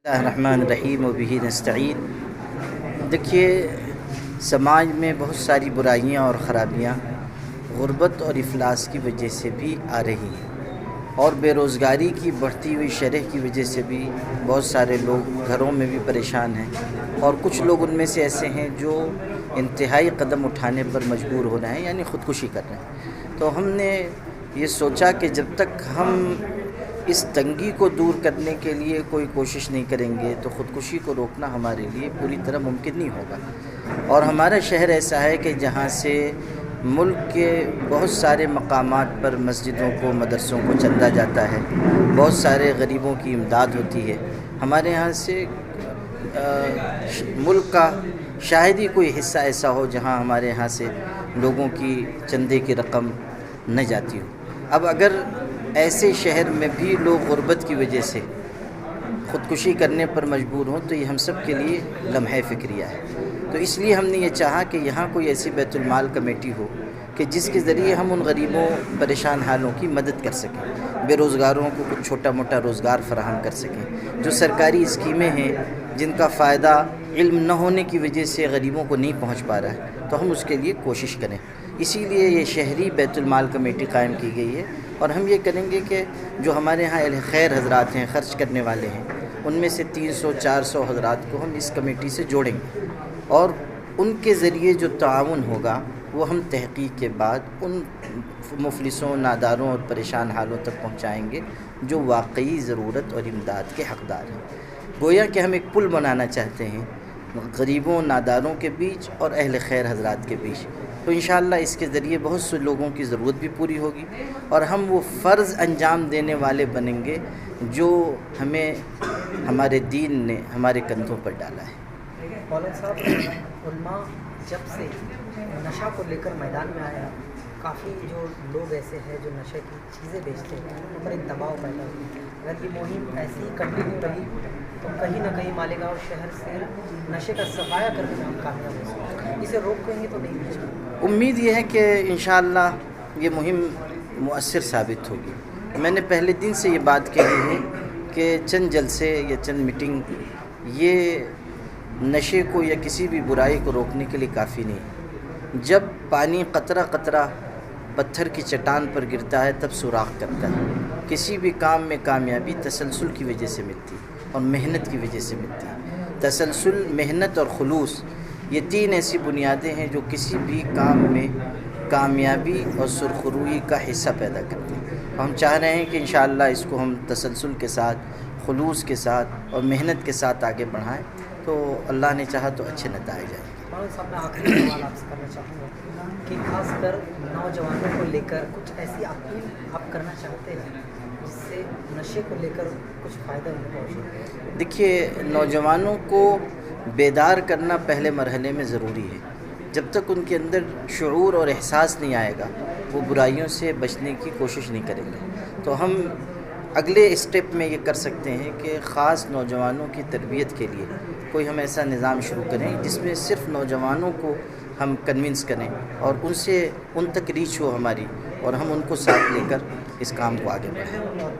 الرحمن الرحیم و بہ نستعین۔ دیکھیے، سماج میں بہت ساری برائیاں اور خرابیاں غربت اور افلاس کی وجہ سے بھی آ رہی ہیں، اور بے روزگاری کی بڑھتی ہوئی شرح کی وجہ سے بھی بہت سارے لوگ گھروں میں بھی پریشان ہیں، اور کچھ لوگ ان میں سے ایسے ہیں جو انتہائی قدم اٹھانے پر مجبور ہو رہے ہیں، یعنی خودکشی کر رہے ہیں۔ تو ہم نے یہ سوچا کہ جب تک ہم اس تنگی کو دور کرنے کے لیے کوئی کوشش نہیں کریں گے تو خودکشی کو روکنا ہمارے لیے پوری طرح ممکن نہیں ہوگا۔ اور ہمارا شہر ایسا ہے کہ جہاں سے ملک کے بہت سارے مقامات پر مسجدوں کو، مدرسوں کو چندہ جاتا ہے، بہت سارے غریبوں کی امداد ہوتی ہے۔ ہمارے یہاں سے ملک کا شاید ہی کوئی حصہ ایسا ہو جہاں ہمارے یہاں سے لوگوں کی چندے کی رقم نہ جاتی ہو۔ اب اگر ایسے شہر میں بھی لوگ غربت کی وجہ سے خودکشی کرنے پر مجبور ہوں تو یہ ہم سب کے لیے لمحہ فکریہ ہے۔ تو اس لیے ہم نے یہ چاہا کہ یہاں کوئی ایسی بیت المال کمیٹی ہو کہ جس کے ذریعے ہم ان غریبوں، پریشان حالوں کی مدد کر سکیں، بے روزگاروں کو کچھ چھوٹا موٹا روزگار فراہم کر سکیں، جو سرکاری اسکیمیں ہیں جن کا فائدہ علم نہ ہونے کی وجہ سے غریبوں کو نہیں پہنچ پا رہا ہے، تو ہم اس کے لیے کوشش کریں۔ اسی لیے یہ شہری بیت المال کمیٹی قائم کی گئی ہے، اور ہم یہ کریں گے کہ جو ہمارے یہاں اہل خیر حضرات ہیں، خرچ کرنے والے ہیں، ان میں سے 300-400 حضرات کو ہم اس کمیٹی سے جوڑیں گے، اور ان کے ذریعے جو تعاون ہوگا وہ ہم تحقیق کے بعد ان مفلسوں، ناداروں اور پریشان حالوں تک پہنچائیں گے جو واقعی ضرورت اور امداد کے حقدار ہیں۔ گویا کہ ہم ایک پل بنانا چاہتے ہیں غریبوں، ناداروں کے بیچ اور اہل خیر حضرات کے بیچ۔ تو انشاءاللہ اس کے ذریعے بہت سے لوگوں کی ضرورت بھی پوری ہوگی، اور ہم وہ فرض انجام دینے والے بنیں گے جو ہمیں ہمارے دین نے ہمارے کندھوں پر ڈالا ہے۔ مولانا صاحب، علماء جب سے نشہ کو لے کر میدان میں آیا، کافی جو لوگ ایسے ہیں جو نشے کی چیزیں بیچتے ہیں ان پر ایک دباؤ پیدا ہوئی۔ اگر یہ مہم ایسی ہی کنٹینیو رہی تو کہیں نہ کہیں مالیگاؤں شہر سے نشے کا صفایا کرنے میں ہم کامیاب ہو سکتے ہیں۔ اسے روکیں گے تو نہیں بیچ پائیں۔ امید یہ ہے کہ انشاءاللہ یہ مہم مؤثر ثابت ہوگی۔ میں نے پہلے دن سے یہ بات کہی ہے کہ چند جلسے یا چند میٹنگ یہ نشے کو یا کسی بھی برائی کو روکنے کے لیے کافی نہیں ہے۔ جب پانی قطرہ قطرہ پتھر کی چٹان پر گرتا ہے تب سوراخ کرتا ہے۔ کسی بھی کام میں کامیابی تسلسل کی وجہ سے ملتی ہے اور محنت کی وجہ سے ملتی ہے۔ تسلسل، محنت اور خلوص، یہ تین ایسی بنیادیں ہیں جو کسی بھی کام میں کامیابی اور سرخروئی کا حصہ پیدا کرتی ہیں۔ ہم چاہ رہے ہیں کہ انشاءاللہ اس کو ہم تسلسل کے ساتھ، خلوص کے ساتھ اور محنت کے ساتھ آگے بڑھائیں تو اللہ نے چاہا تو اچھے نتائج آئیں گے۔ مولانا صاحب، میں آخری سوال آپ سے کرنا چاہوں گا کہ خاص کر نوجوانوں کو لے کر کچھ ایسی اپیل آپ کرنا چاہتے ہیں جس سے نشے کو لے کر کچھ فائدہ انہیں پہنچے؟ دیکھیے، نوجوانوں کو بیدار کرنا پہلے مرحلے میں ضروری ہے۔ جب تک ان کے اندر شعور اور احساس نہیں آئے گا وہ برائیوں سے بچنے کی کوشش نہیں کریں گے۔ تو ہم اگلے اسٹیپ میں یہ کر سکتے ہیں کہ خاص نوجوانوں کی تربیت کے لیے کوئی ہم ایسا نظام شروع کریں جس میں صرف نوجوانوں کو ہم کنونس کریں اور ان تک ریچ ہو ہماری، اور ہم ان کو ساتھ لے کر اس کام کو آگے بڑھائیں۔